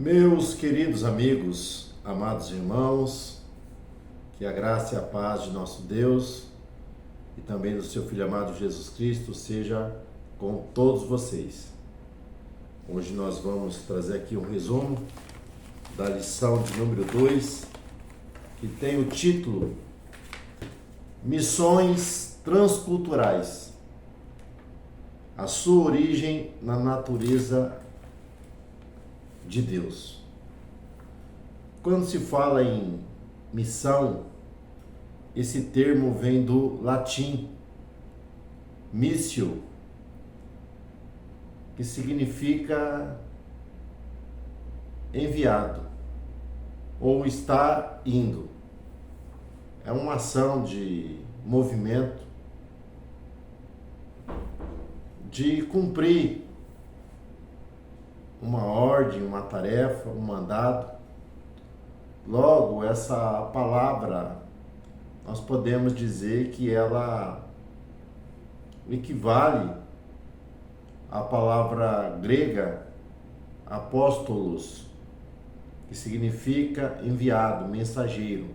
Meus queridos amigos, amados irmãos, que a graça e a paz de nosso Deus e também do seu Filho amado Jesus Cristo seja com todos vocês. Hoje nós vamos trazer aqui um resumo da lição de número 2, que tem o título Missões Transculturais. A sua origem na natureza de Deus. Quando se fala em missão, esse termo vem do latim missio, que significa enviado ou estar indo. É uma ação de movimento de cumprir uma ordem, uma tarefa, um mandado. Logo, essa palavra, nós podemos dizer que ela equivale à palavra grega apóstolos, que significa enviado, mensageiro.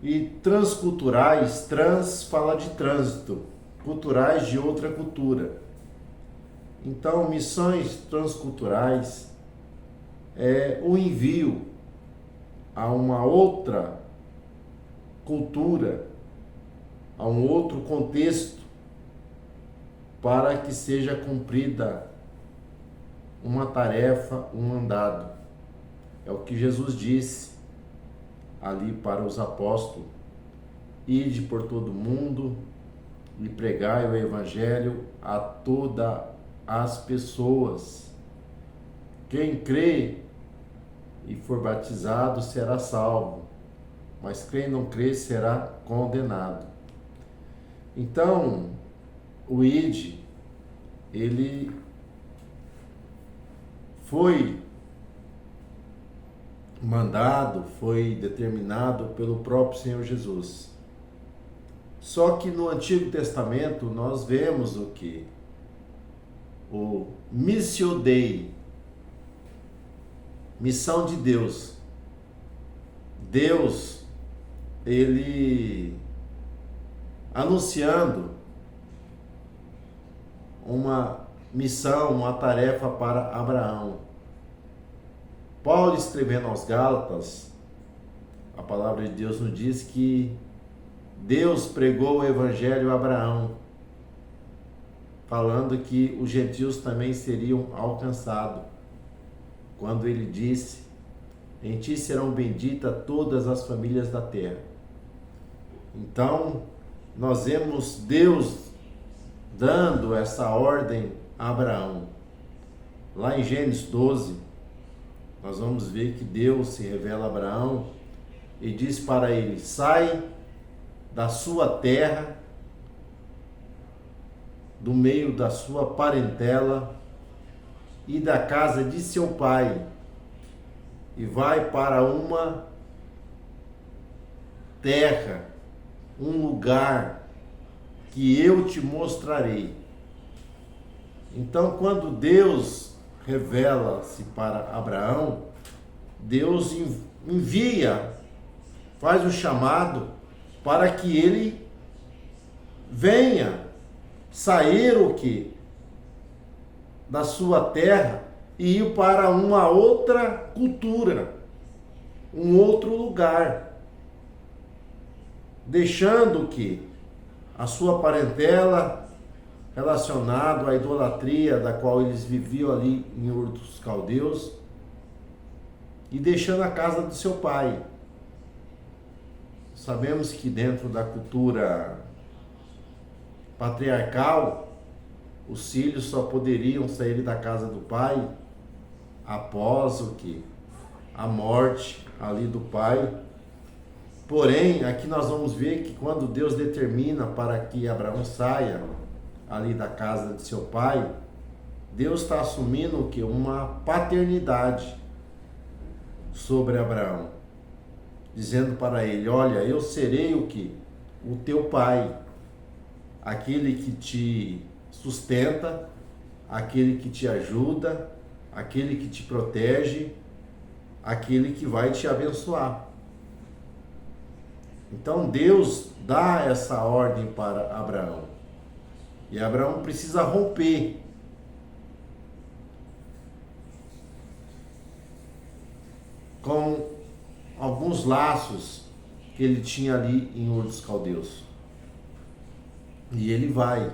E transculturais, trans fala de trânsito, culturais de outra cultura. Então, missões transculturais é o envio a uma outra cultura, a um outro contexto, para que seja cumprida uma tarefa, um mandado. É o que Jesus disse ali para os apóstolos: ide por todo o mundo e pregai o evangelho a toda as pessoas. Quem crê e for batizado será salvo, mas quem não crê será condenado. Então, o ID, ele foi mandado, foi determinado pelo próprio Senhor Jesus. Só que no Antigo Testamento nós vemos o que? O Missio Dei, missão de Deus. Deus, ele anunciando uma missão, uma tarefa para Abraão. Paulo, escrevendo aos Gálatas, a palavra de Deus nos diz que Deus pregou o evangelho a Abraão, falando que os gentios também seriam alcançados, quando ele disse: em ti serão benditas todas as famílias da terra. Então, nós vemos Deus dando essa ordem a Abraão. Lá em Gênesis 12, nós vamos ver que Deus se revela a Abraão e diz para ele: sai da sua terra, do meio da sua parentela e da casa de seu pai, e vai para uma terra, um lugar que eu te mostrarei. Então, quando Deus revela-se para Abraão, Deus envia, faz o chamado para que ele venha sair o que? Da sua terra e ir para uma outra cultura, um outro lugar, deixando que a sua parentela relacionado à idolatria da qual eles viviam ali em Ur dos Caldeus, e deixando a casa do seu pai. Sabemos que dentro da cultura patriarcal, os filhos só poderiam sair da casa do pai após o que? A morte ali do pai. Porém, aqui nós vamos ver que quando Deus determina para que Abraão saia ali da casa de seu pai, Deus está assumindo o que? Uma paternidade sobre Abraão, dizendo para ele: olha, eu serei o que? O teu pai, aquele que te sustenta, aquele que te ajuda, aquele que te protege, aquele que vai te abençoar. Então Deus dá essa ordem para Abraão. E Abraão precisa romper com alguns laços que ele tinha ali em Ur dos Caldeus. E ele vai.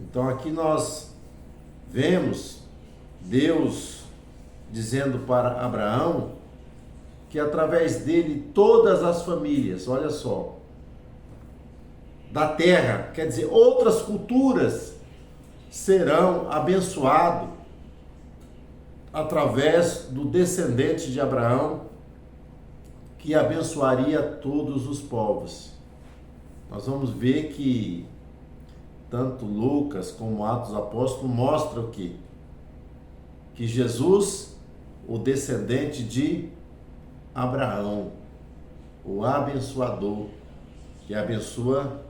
Então aqui nós vemos Deus dizendo para Abraão que através dele todas as famílias, olha só, da terra, quer dizer, outras culturas serão abençoadas através do descendente de Abraão, que abençoaria todos os povos. Nós vamos ver que tanto Lucas como Atos Apóstolos mostram que Jesus, o descendente de Abraão, o abençoador, que abençoa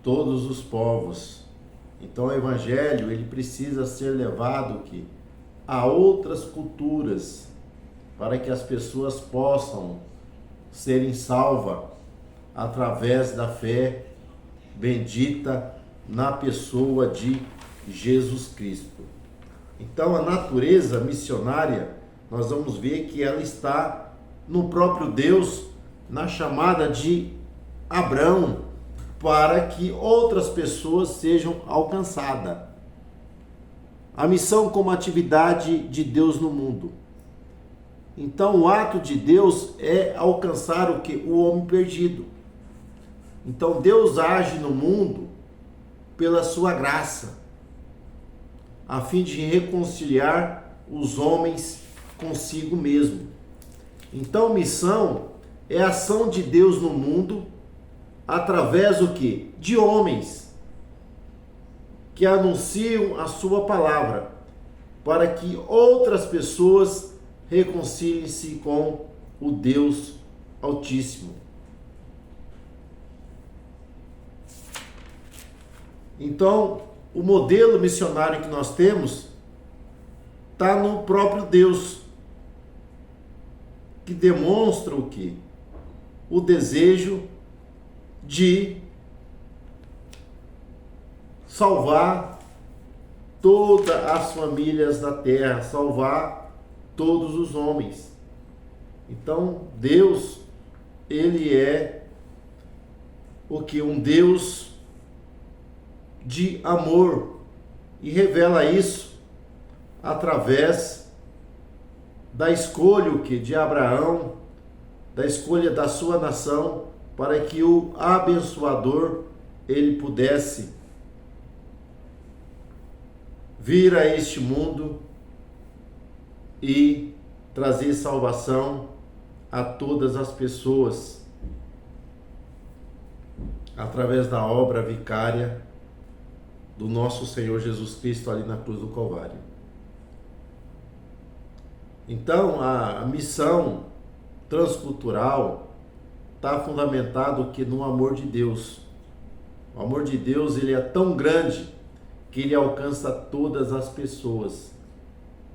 todos os povos. Então o evangelho, ele precisa ser levado a outras culturas, para que as pessoas possam serem salvas através da fé bendita na pessoa de Jesus Cristo. Então a natureza missionária, nós vamos ver que ela está no próprio Deus, na chamada de Abraão, para que outras pessoas sejam alcançadas. A missão como atividade de Deus no mundo. Então o ato de Deus é alcançar o que? O homem perdido. Então Deus age no mundo pela sua graça, a fim de reconciliar os homens consigo mesmo. Então missão é a ação de Deus no mundo através do que? De homens que anunciam a sua palavra, para que outras pessoas reconciliem-se com o Deus Altíssimo. Então, o modelo missionário que nós temos está no próprio Deus, que demonstra o quê? O desejo de salvar todas as famílias da terra, salvar todos os homens. Então, Deus, ele é o que? Um Deus de amor, e revela isso através da escolha o que? De Abraão, da escolha da sua nação, para que o abençoador ele pudesse vir a este mundo e trazer salvação a todas as pessoas através da obra vicária do nosso Senhor Jesus Cristo ali na cruz do Calvário. Então a missão transcultural está fundamentado que no amor de Deus. O amor de Deus, ele é tão grande que ele alcança todas as pessoas.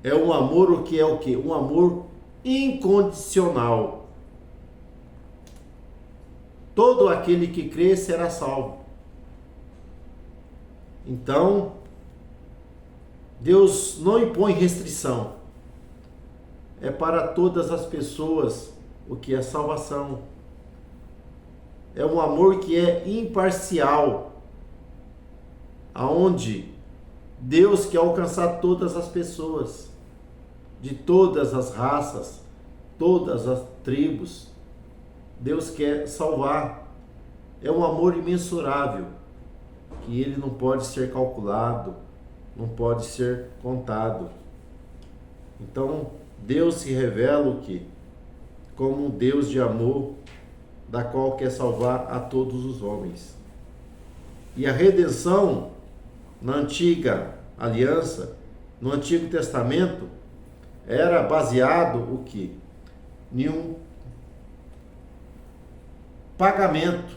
É um amor o que é o quê? Um amor incondicional. Todo aquele que crê será salvo. Então, Deus não impõe restrição. É para todas as pessoas o que é salvação. É um amor que é imparcial, aonde Deus quer alcançar todas as pessoas, de todas as raças, todas as tribos. Deus quer salvar. É um amor imensurável, que ele não pode ser calculado, não pode ser contado. Então, Deus se revela o quê? Como um Deus de amor, da qual quer salvar a todos os homens. E a redenção na antiga aliança, no Antigo Testamento, era baseado o quê? Em um pagamento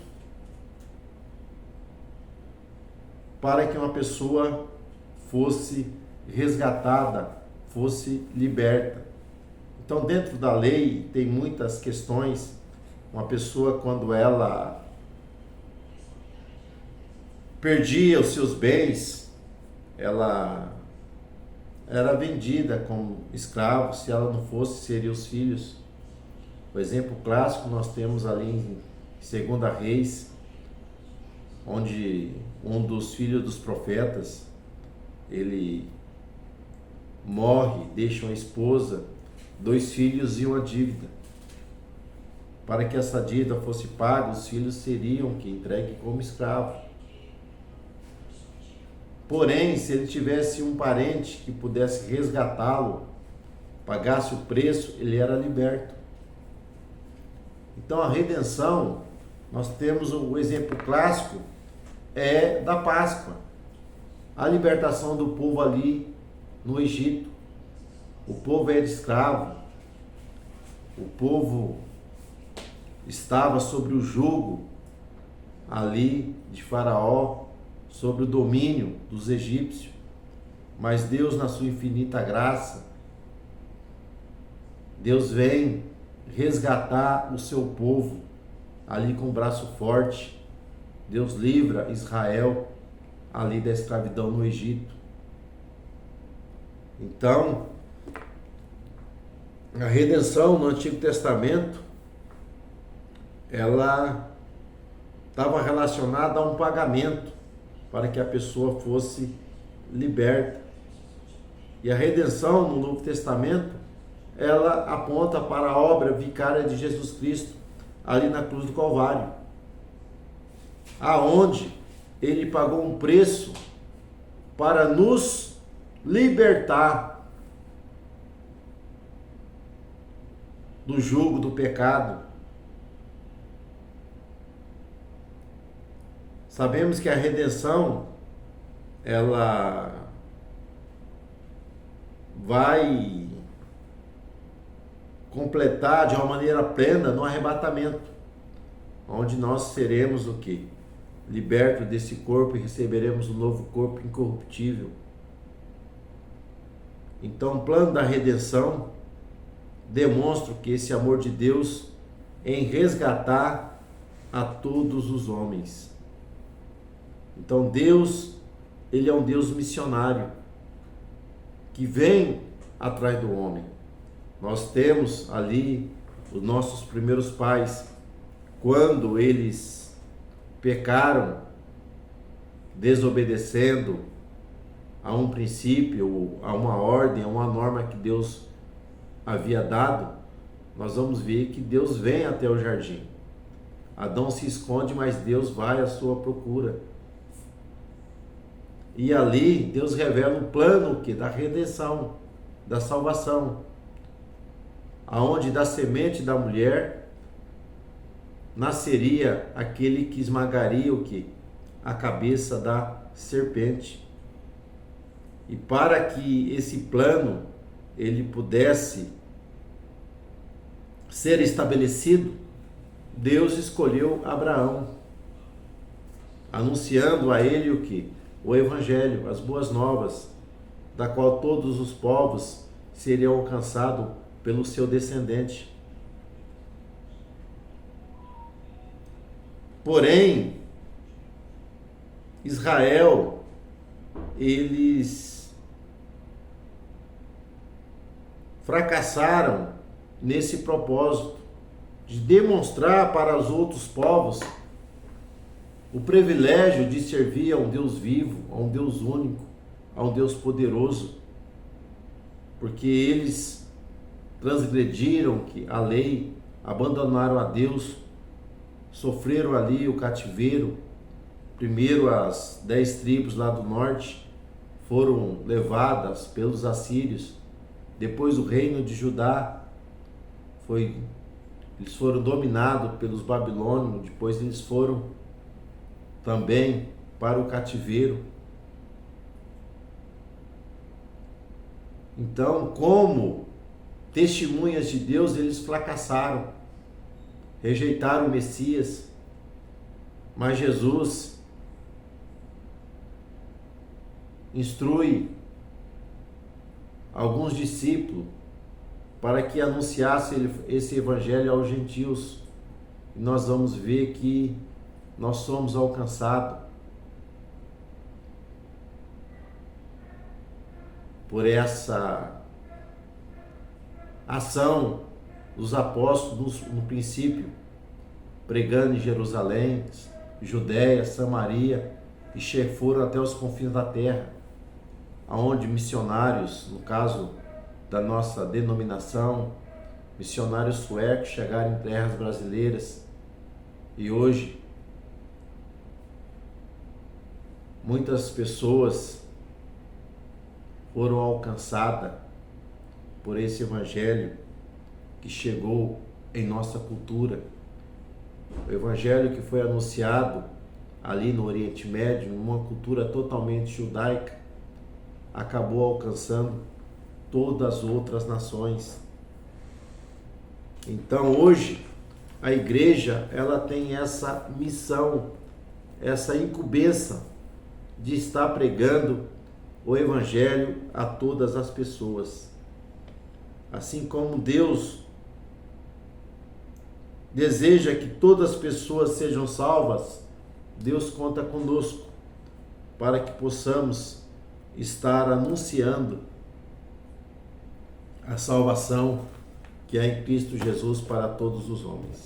para que uma pessoa fosse resgatada, fosse liberta. Então, dentro da lei, tem muitas questões. Uma pessoa, quando ela perdia os seus bens, ela era vendida como escravo. Se ela não fosse, seriam os filhos. O exemplo clássico nós temos ali em 2 Reis, onde um dos filhos dos profetas, ele morre, deixa uma esposa, 2 filhos e uma dívida. Para que essa dívida fosse paga, os filhos seriam que entregue como escravo. Porém, se ele tivesse um parente que pudesse resgatá-lo, pagasse o preço, ele era liberto. Então a redenção, nós temos o exemplo clássico é da Páscoa. A libertação do povo ali no Egito. O povo era escravo. O povo estava sobre o jugo ali de Faraó, sobre o domínio dos egípcios. Mas Deus, na sua infinita graça, Deus vem resgatar o seu povo ali com o braço forte. Deus livra Israel ali da escravidão no Egito. Então, a redenção no Antigo Testamento, ela estava relacionada a um pagamento para que a pessoa fosse liberta. E a redenção no Novo Testamento, ela aponta para a obra vicária de Jesus Cristo ali na cruz do Calvário, aonde ele pagou um preço para nos libertar do jugo do pecado. Sabemos que a redenção, ela vai completar de uma maneira plena no arrebatamento, onde nós seremos o quê? Libertos desse corpo e receberemos um novo corpo incorruptível. Então, o plano da redenção demonstra que esse amor de Deus em resgatar a todos os homens. Então, Deus, ele é um Deus missionário que vem atrás do homem. Nós temos ali os nossos primeiros pais, quando eles pecaram, desobedecendo a um princípio, a uma ordem, a uma norma que Deus havia dado, nós vamos ver que Deus vem até o jardim. Adão se esconde, mas Deus vai à sua procura. E ali Deus revela o plano da redenção, da salvação, aonde da semente da mulher nasceria aquele que esmagaria o quê? A cabeça da serpente. E para que esse plano ele pudesse ser estabelecido, Deus escolheu Abraão, anunciando a ele o quê? O Evangelho, as boas novas, da qual todos os povos seriam alcançados pelo seu descendente. Porém, Israel, eles fracassaram nesse propósito de demonstrar para os outros povos o privilégio de servir a um Deus vivo, a um Deus único, a um Deus poderoso, porque eles transgrediram a lei, abandonaram a Deus, sofreram ali o cativeiro. Primeiro as 10 tribos lá do norte foram levadas pelos assírios, depois o reino de Judá eles foram dominados pelos babilônios, depois eles foram também para o cativeiro. Então, como testemunhas de Deus, eles fracassaram, rejeitaram o Messias, mas Jesus instrui alguns discípulos para que anunciasse esse evangelho aos gentios. E nós vamos ver que nós somos alcançados por essa ação dos apóstolos no princípio, pregando em Jerusalém, Judéia, Samaria, e foram até os confins da terra, aonde missionários, no caso da nossa denominação, missionários suecos chegaram em terras brasileiras, e hoje muitas pessoas foram alcançadas por esse evangelho que chegou em nossa cultura. O evangelho que foi anunciado ali no Oriente Médio, numa cultura totalmente judaica, acabou alcançando todas as outras nações. Então hoje a igreja, ela tem essa missão, essa incumbência de estar pregando o evangelho a todas as pessoas. Assim como Deus deseja que todas as pessoas sejam salvas, Deus conta conosco para que possamos estar anunciando a salvação que é em Cristo Jesus para todos os homens.